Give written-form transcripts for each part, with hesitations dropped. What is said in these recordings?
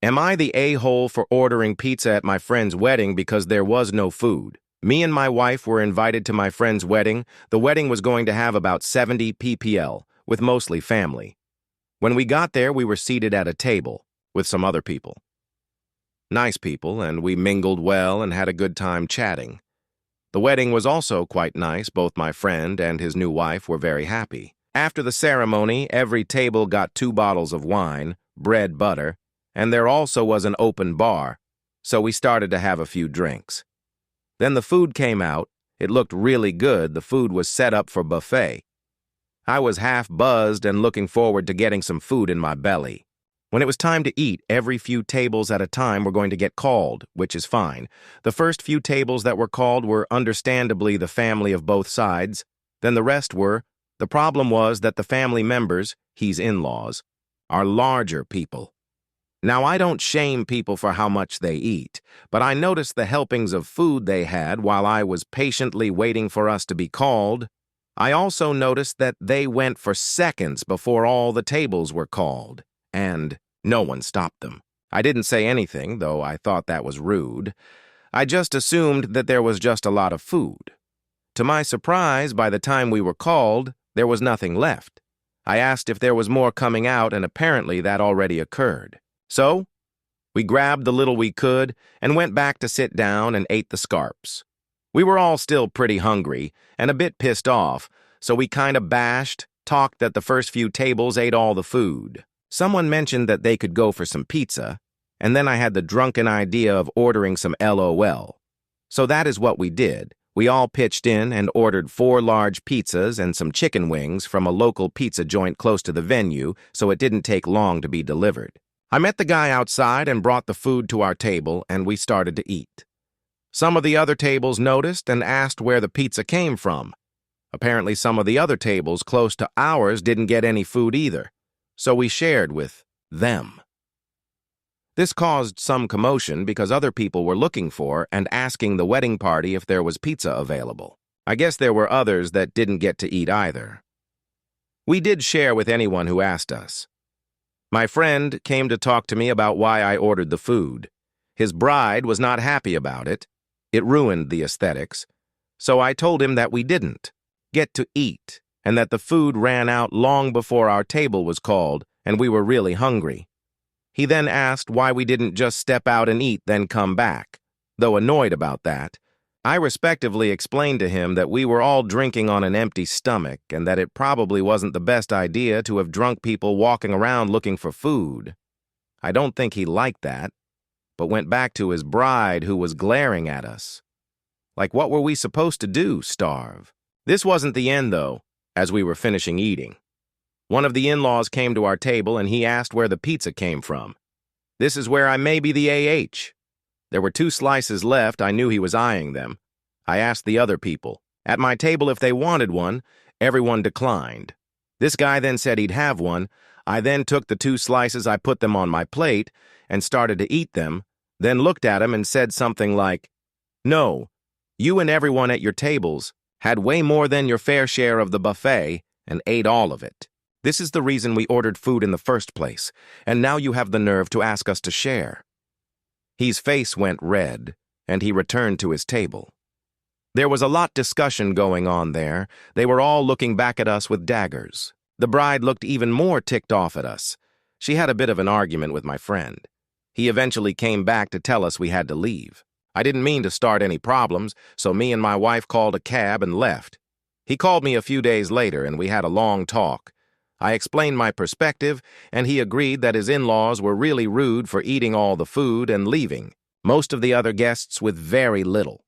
Am I the a-hole for ordering pizza at my friend's wedding because there was no food? Me and my wife were invited to my friend's wedding. The wedding was going to have about 70 ppl, with mostly family. When we got there, we were seated at a table with some other people. Nice people, and we mingled well and had a good time chatting. The wedding was also quite nice. Both my friend and his new wife were very happy. After the ceremony, every table got 2 bottles of wine, bread, butter, and there also was an open bar, so we started to have a few drinks. Then the food came out. It looked really good. The food was set up for buffet. I was half buzzed and looking forward to getting some food in my belly. When it was time to eat, every few tables at a time were going to get called, which is fine. The first few tables that were called were understandably the family of both sides. Then the rest were. The problem was that the family members, his in-laws, are larger people. Now, I don't shame people for how much they eat, but I noticed the helpings of food they had while I was patiently waiting for us to be called. I also noticed that they went for seconds before all the tables were called, and no one stopped them. I didn't say anything, though I thought that was rude. I just assumed that there was just a lot of food. To my surprise, by the time we were called, there was nothing left. I asked if there was more coming out, and apparently that already occurred. So, we grabbed the little we could and went back to sit down and ate the scarps. We were all still pretty hungry and a bit pissed off, so we kind of talked that the first few tables ate all the food. Someone mentioned that they could go for some pizza, and then I had the drunken idea of ordering some LOL. So that is what we did. We all pitched in and ordered 4 large pizzas and some chicken wings from a local pizza joint close to the venue, so it didn't take long to be delivered. I met the guy outside and brought the food to our table, and we started to eat. Some of the other tables noticed and asked where the pizza came from. Apparently, some of the other tables close to ours didn't get any food either, so we shared with them. This caused some commotion because other people were looking for and asking the wedding party if there was pizza available. I guess there were others that didn't get to eat either. We did share with anyone who asked us. My friend came to talk to me about why I ordered the food. His bride was not happy about it. It ruined the aesthetics. So I told him that we didn't get to eat and that the food ran out long before our table was called and we were really hungry. He then asked why we didn't just step out and eat, then come back. Though annoyed about that, I respectively explained to him that we were all drinking on an empty stomach and that it probably wasn't the best idea to have drunk people walking around looking for food. I don't think he liked that, but went back to his bride who was glaring at us. Like, what were we supposed to do, starve? This wasn't the end, though, as we were finishing eating. One of the in-laws came to our table and he asked where the pizza came from. This is where I may be the AH. There were 2 slices left. I knew he was eyeing them. I asked the other people at my table if they wanted one. Everyone declined. This guy then said he'd have one. I then took the 2 slices, I put them on my plate, and started to eat them, then looked at him and said something like, "No, you and everyone at your tables had way more than your fair share of the buffet and ate all of it. This is the reason we ordered food in the first place, and now you have the nerve to ask us to share." His face went red, and he returned to his table. There was a lot discussion going on there. They were all looking back at us with daggers. The bride looked even more ticked off at us. She had a bit of an argument with my friend. He eventually came back to tell us we had to leave. I didn't mean to start any problems, so me and my wife called a cab and left. He called me a few days later, and we had a long talk. I explained my perspective, and he agreed that his in-laws were really rude for eating all the food and leaving, most of the other guests with very little.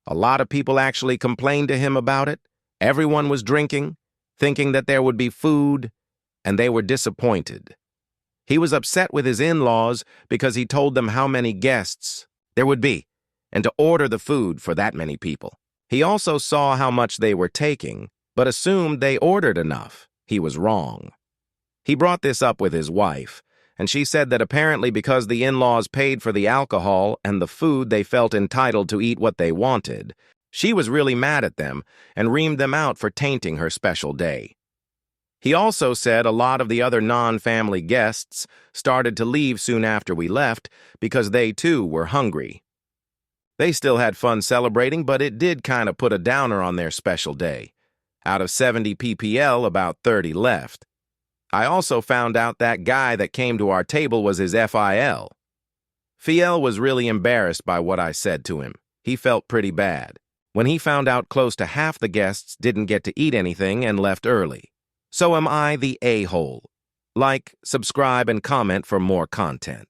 A lot of people actually complained to him about it. Everyone was drinking, thinking that there would be food, and they were disappointed. He was upset with his in-laws because he told them how many guests there would be, and to order the food for that many people. He also saw how much they were taking, but assumed they ordered enough. He was wrong. He brought this up with his wife, and she said that apparently because the in-laws paid for the alcohol and the food, they felt entitled to eat what they wanted. She was really mad at them and reamed them out for tainting her special day. He also said a lot of the other non-family guests started to leave soon after we left because they too were hungry. They still had fun celebrating, but it did kind of put a downer on their special day. Out of 70 ppl, about 30 left. I also found out that guy that came to our table was his FIL. Fiel was really embarrassed by what I said to him. He felt pretty bad when he found out close to half the guests didn't get to eat anything and left early. So am I the a-hole? Like, subscribe, and comment for more content.